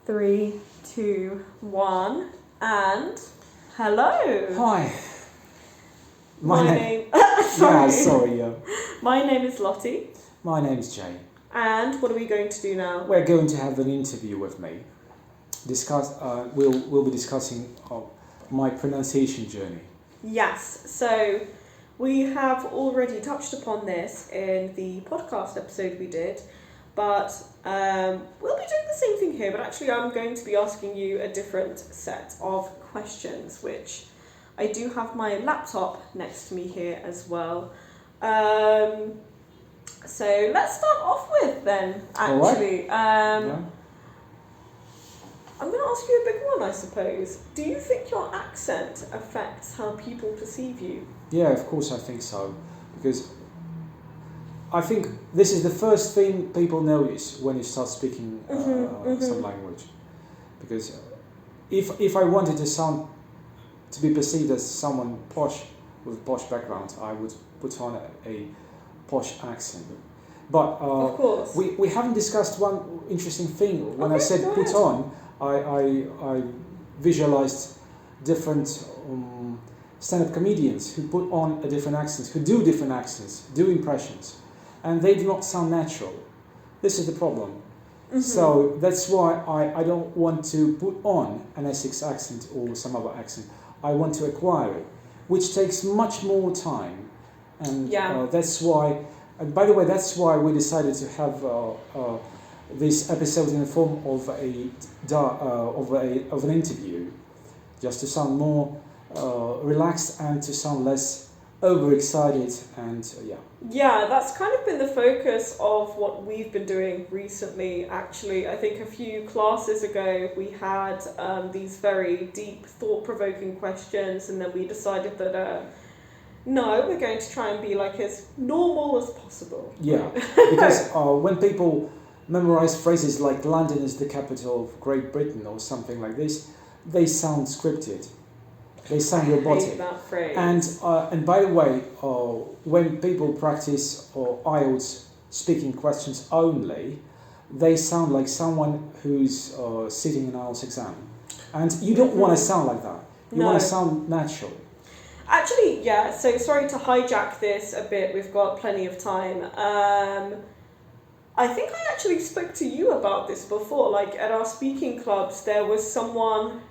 3, 2, 1, and hello. Hi. My name. Sorry. My name is Lottie. My name's Jay. And what are we going to do now? We're going to have an interview with me. We'll be discussing my pronunciation journey. Yes. So we have already touched upon this in the podcast episode we did, but we'll be doing the same thing here. But actually, I'm going to be asking you a different set of questions, which I do have my laptop next to me here as well. So let's start off with then, actually. Yeah. I'm going to ask you a big one, I suppose. Do you think your accent affects how people perceive you? Yeah, of course I think so. Because I think this is the first thing people notice when you start speaking some language. Because if I wanted to be perceived as someone posh with a posh background, I would put on a posh accent. But of course. we haven't discussed one interesting thing. When I said put on, I visualized different stand-up comedians who put on a different accent, who do different accents, do impressions, and they do not sound natural. This is the problem. Mm-hmm. So that's why I don't want to put on an Essex accent or some other accent. I want to acquire it, which takes much more time. And that's why, and by the way, that's why we decided to have this episode in the form of an interview, just to sound more relaxed and to sound less overexcited and Yeah, that's kind of been the focus of what we've been doing recently, actually. I think a few classes ago we had these very deep, thought-provoking questions, and then we decided that no, we're going to try and be like as normal as possible. Yeah, because when people memorize phrases like London is the capital of Great Britain or something like this, they sound scripted. They sound robotic. I hate that phrase. And by the way, when people practice IELTS speaking questions only, they sound like someone who's sitting an IELTS exam. And you don't want to sound like that. You want to sound natural. Actually, yeah, so sorry to hijack this a bit, we've got plenty of time. I think I actually spoke to you about this before, like at our speaking clubs, there was someone,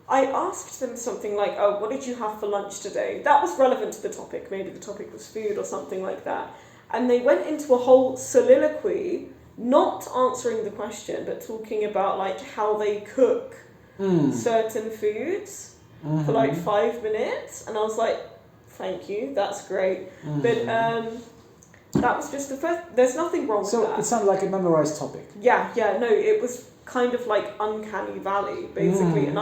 I asked them something like, oh, what did you have for lunch today? That was relevant to the topic, maybe the topic was food or something like that. And they went into a whole soliloquy, not answering the question, but talking about like how they cook certain foods. For like 5 minutes, and I was like, thank you, that's great. But that was just the first, there's nothing wrong with that. So it sounded like a memorized topic. Yeah, no, it was kind of like uncanny valley, basically, and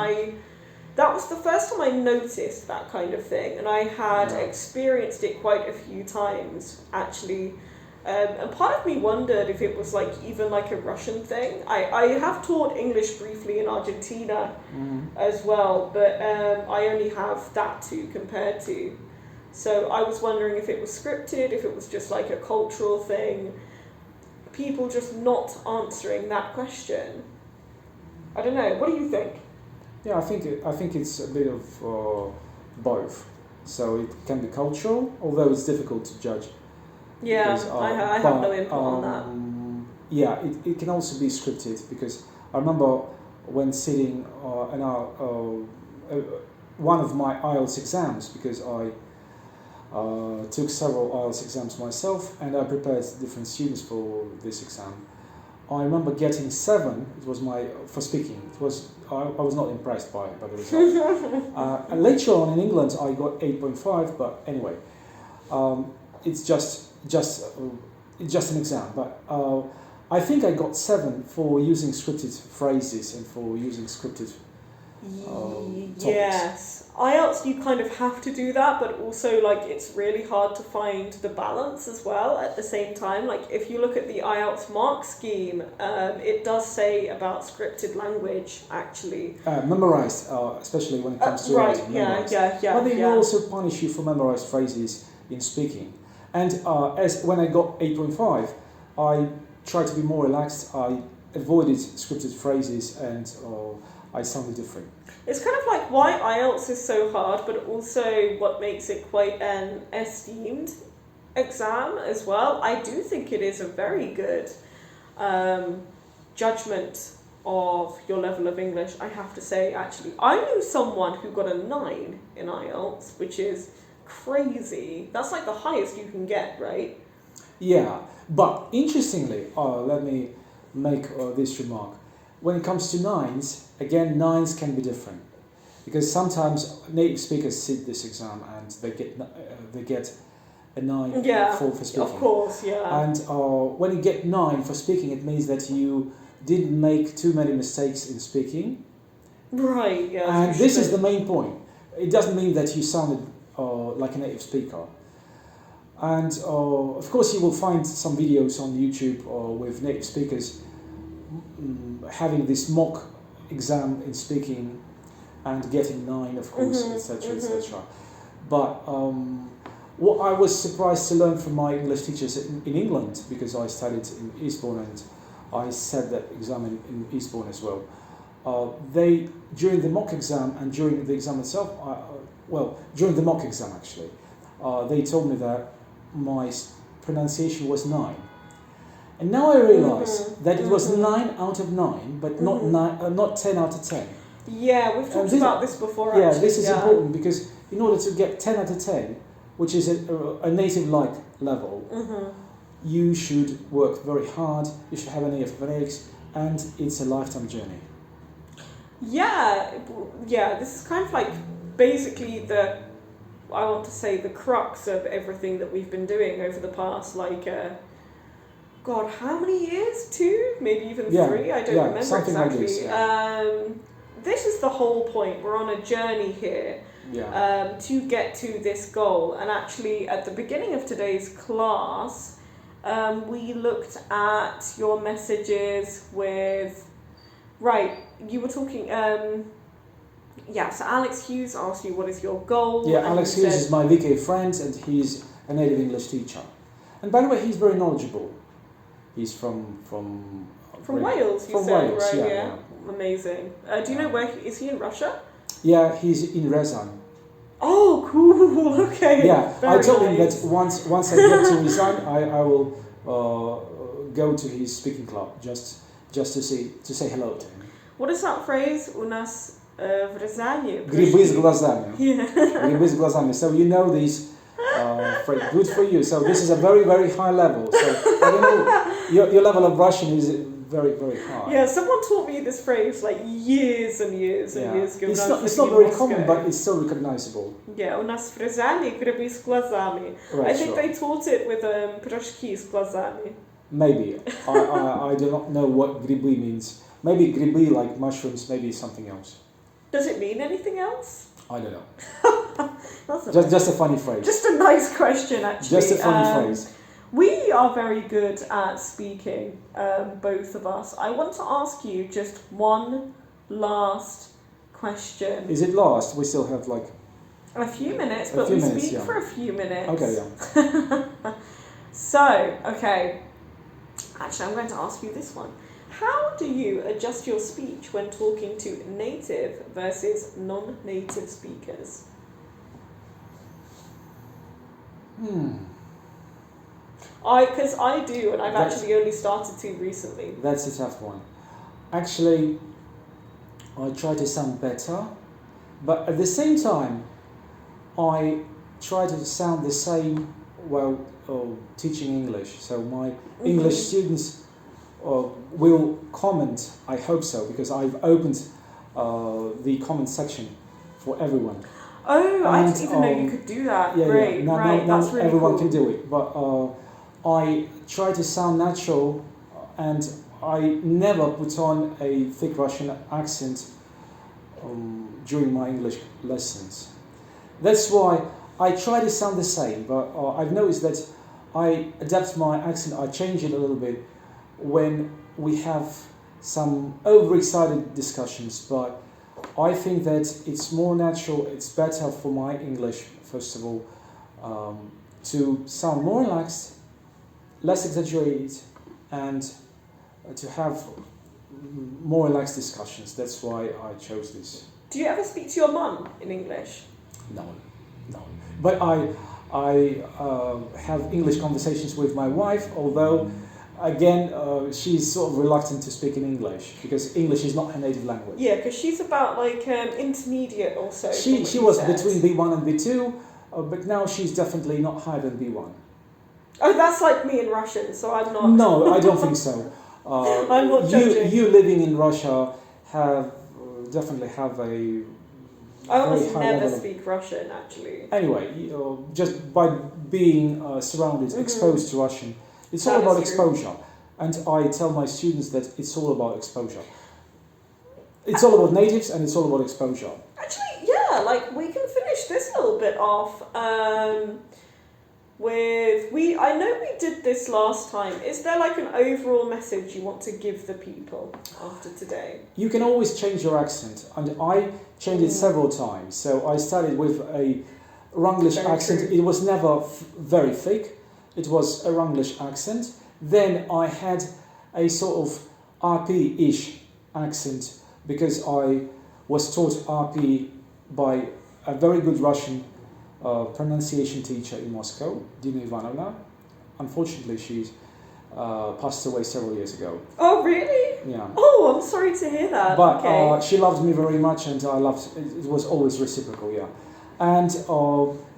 that was the first time I noticed that kind of thing, and I had experienced it quite a few times, actually. And part of me wondered if it was like even like a Russian thing. I have taught English briefly in Argentina as well, but I only have that to compare to. So I was wondering if it was scripted, if it was just like a cultural thing, people just not answering that question. I don't know. What do you think? Yeah, I think it's a bit of both. So it can be cultural, although it's difficult to judge. Yeah, because, I have no input on that. Yeah, it can also be scripted, because I remember when sitting in one of my IELTS exams, because I took several IELTS exams myself and I prepared different students for this exam. I remember getting 7. It was for speaking. It was I was not impressed by the result. And later on in England I got 8.5, but anyway, it's just an exam, but I think I got 7 for using scripted phrases and for using scripted topics. Yes, IELTS you kind of have to do that, but also like it's really hard to find the balance as well at the same time. Like if you look at the IELTS mark scheme, it does say about scripted language actually. Memorized, especially when it comes to writing. Yeah. But they will also punish you for memorized phrases in speaking. And as when I got 8.5, I tried to be more relaxed. I avoided scripted phrases and I sounded different. It's kind of like why IELTS is so hard, but also what makes it quite an esteemed exam as well. I do think it is a very good judgment of your level of English, I have to say, actually. I knew someone who got a 9 in IELTS, which is crazy. That's like the highest you can get, right? Yeah, but interestingly, let me make this remark. When it comes to 9s, again, 9s can be different. Because sometimes native speakers sit this exam and they get a 9 for speaking. Of course, yeah. And when you get 9 for speaking, it means that you didn't make too many mistakes in speaking. Right, yeah. And this is the main point. It doesn't mean that you sounded like a native speaker. And of course, you will find some videos on YouTube with native speakers having this mock exam in speaking and getting 9, of course, etc., etc. But what I was surprised to learn from my English teachers in England, because I studied in Eastbourne and I sat that exam in Eastbourne as well. They, during the mock exam and during the exam itself, during the mock exam actually, they told me that my pronunciation was 9. And now I realise that it was 9 out of 9, but not 10 out of 10. Yeah, we've talked about this before, actually. Yeah, this is important because in order to get 10 out of 10, which is a native-like level, you should work very hard, you should have any breaks, and it's a lifetime journey. Yeah, this is kind of like basically the crux of everything that we've been doing over the past, God, how many years? 2? Maybe even 3? I don't remember exactly. Like this, this is the whole point. We're on a journey here to get to this goal. And actually, at the beginning of today's class, we looked at your messages with... Right, you were talking... so Alex Hughes asked you, what is your goal? Yeah, Alex Hughes is my VK friend, and he's a native English teacher. And by the way, he's very knowledgeable. He's from Wales, you from said, Wales, right? Yeah. Amazing. Do you know where is he in Russia? Yeah, he's in Ryazan. Oh, cool. Okay. Yeah, Very I told him that nice. once I get to Ryazan, I will go to his speaking club just to say hello to him. What is that phrase? У нас в Рязани. Грибы с глазами. Yeah. Грибы с глазами. So you know these. Good for you. So this is a very, very high level. So I don't know, your level of Russian is very, very high. Yeah, someone taught me this phrase like years and years and years ago. It's not very common, but it's still recognizable. Yeah, у нас в Рязани грибы с глазами. I think they taught it with пирожки с глазами. Maybe. I do not know what грибы means. Maybe грибы like mushrooms, maybe something else. Does it mean anything else? I don't know. Just a funny phrase. Just a nice question, actually. Just a funny phrase. We are very good at speaking, both of us. I want to ask you just one last question. Is it last? We still have a few minutes, but we speak for a few minutes. Okay, yeah. So, okay. Actually, I'm going to ask you this one. How do you adjust your speech when talking to native versus non-native speakers? Because I do, and I've actually only started to recently. That's a tough one. Actually, I try to sound better, but at the same time, I try to sound the same while teaching English. So my English students will comment, I hope so, because I've opened the comment section for everyone. Oh, I didn't even know you could do that. Yeah, right, yeah. Right. That's really everyone cool. can do it, but I try to sound natural, and I never put on a thick Russian accent during my English lessons. That's why I try to sound the same, but I've noticed that I adapt my accent, I change it a little bit when we have some overexcited discussions, but I think that it's more natural, it's better for my English, first of all, to sound more relaxed, less exaggerated, and to have more relaxed discussions. That's why I chose this. Do you ever speak to your mum in English? No, no. But I have English conversations with my wife, although, again, she's sort of reluctant to speak in English because English is not her native language. Yeah, because she's about like intermediate also. She was between B1 and B2, but now she's definitely not higher than B1. Oh, that's like me in Russian, so I'm not. No, I don't think so. I'm not judging. You living in Russia have definitely have a. I almost very high never level of- speak Russian, actually. Anyway, just by being surrounded, exposed to Russian, it's all That about is true. exposure. And I tell my students that it's all about exposure. It's all about natives and it's all about exposure. Actually, yeah, like we can finish this little bit off I know we did this last time. Is there like an overall message you want to give the people after today? You can always change your accent, and I changed it several times. So I started with a Ranglish Very accent. true. It was never very thick. It was a Ranglish accent. Then I had a sort of RP-ish accent because I was taught RP by a very good Russian pronunciation teacher in Moscow, Dina Ivanovna. Unfortunately, she's passed away several years ago. Oh, really? Yeah. Oh, I'm sorry to hear that. But Okay. she loved me very much, and I loved it. It was always reciprocal, yeah. And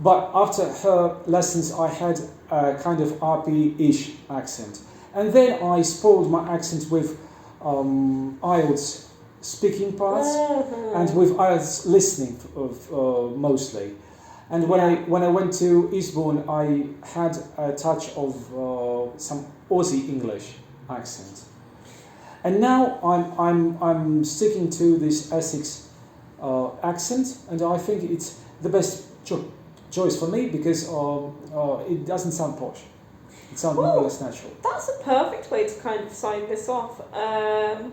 but after her lessons, I had a kind of RP-ish accent, and then I spoiled my accent with IELTS speaking parts and with IELTS listening mostly. And when I went to Eastbourne, I had a touch of some Aussie English accent. And now I'm sticking to this Essex accent, and I think it's the best choice for me because it doesn't sound posh. It sounds more or less natural. That's a perfect way to kind of sign this off.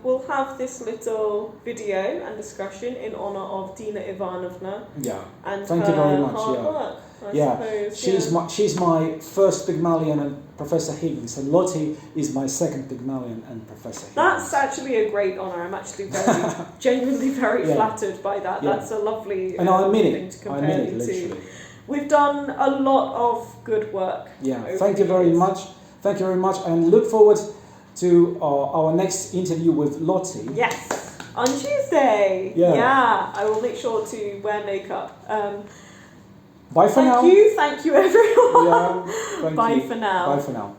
We'll have this little video and discussion in honour of Dina Ivanovna. Yeah. And Thank her you very much. hard Yeah. work, I Yeah. suppose. She's my first Pygmalion and Professor Higgins, and Lottie is my second Pygmalion and Professor Higgins. That's actually a great honour. I'm actually very, genuinely very Yeah. flattered by that. Yeah. That's a lovely And I mean thing it. to I compare mean it you to. literally. We've done a lot of good work. Yeah. over Thank you the very years. much. Thank you very much, and look forward to our next interview with Lottie. Yes, on Tuesday. Yeah. I will make sure to wear makeup. Bye for now. Thank you everyone. Yeah, thank Bye you. for now. Bye for now.